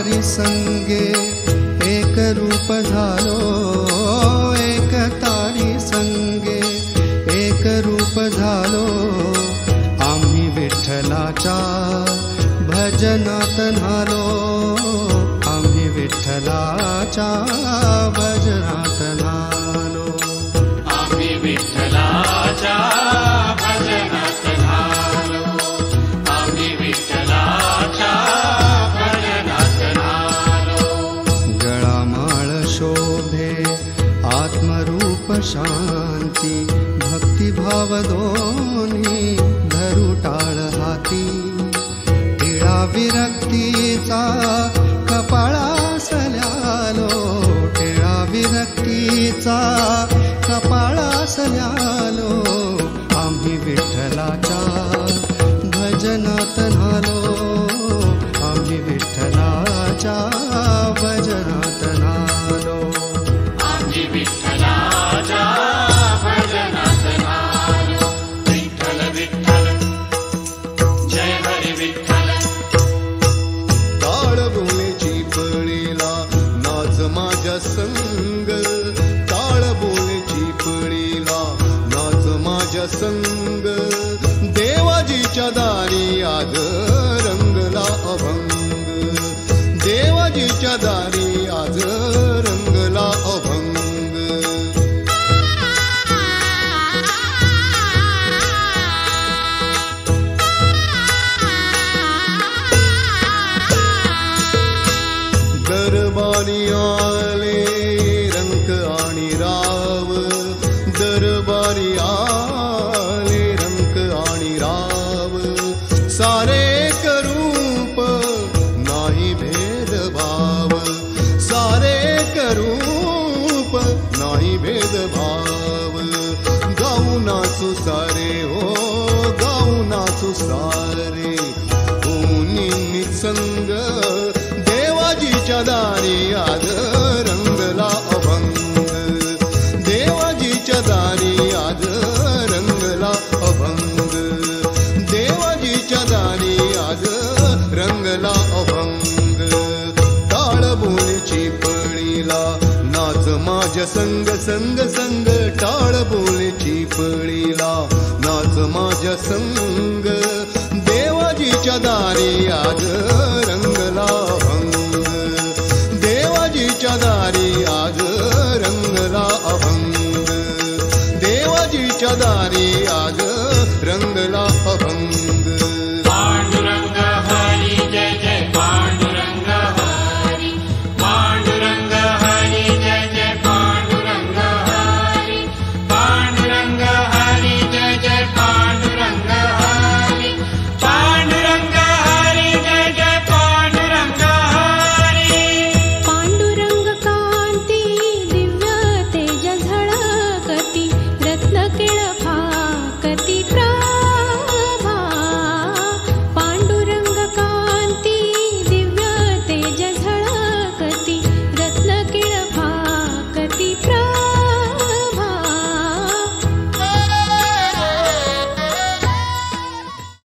तारी संगे एक रूप झालो, एक तारी संगे एक रूप झालो, आम्ही विठ्ठलाच्या भजनात न्हालो, आम्ही विठ्ठलाच्या भजनात न्हालो, आम्ही विठ्ठलाच्या भजनात न्हालो, आम्ही विठ्ठलाच्या भजनात न्हालो. गळामाळ शोभे आत्मरूप शांती, भक्तिभाव दोन्ही धरू टाळ हाती, टिळा विरक्तीचा कपाळास ल्यालो, टिळा विरक्तीचा कपाळास ल्यालो, आम्ही विठ्ठलाच्या भजनात न्हालो, आम्ही विठ्ठलाच्या भजनात न्हालो, आम्ही विठ्ठलाच्या भजनात न्हालो. विठ्ठल विठ्ठल जय हरी विठ्ठल. टाळ बोलेची पळीला नाच माझ्या संग, टाळ बोलेची पळीला नाच माझ्या संग, देवाजीच्या दारी आज रंगला अभंग, देवाजीच्या दारी आज रंगला अभंग. दरबारी आले रंक आणि राव, दरबारी आले रंक आणि राव, सारे करूप नाही भेदभाव, सारे करूप नाही भेदभाव. गाऊ नाचू सारे हो, गाऊ नाचू सारे कोणी निसंग, देवाजीच्या दारी आज रंगला अभंग, देवाजीच्या दारी आज रंगला अभंग, देवाजीच्या दारी आज रंगला अभंग. टाळ बोलेची पळीला नाच माझ्या संग संग संग, टाळ बोलेची पळीला नाच माझ्या संग,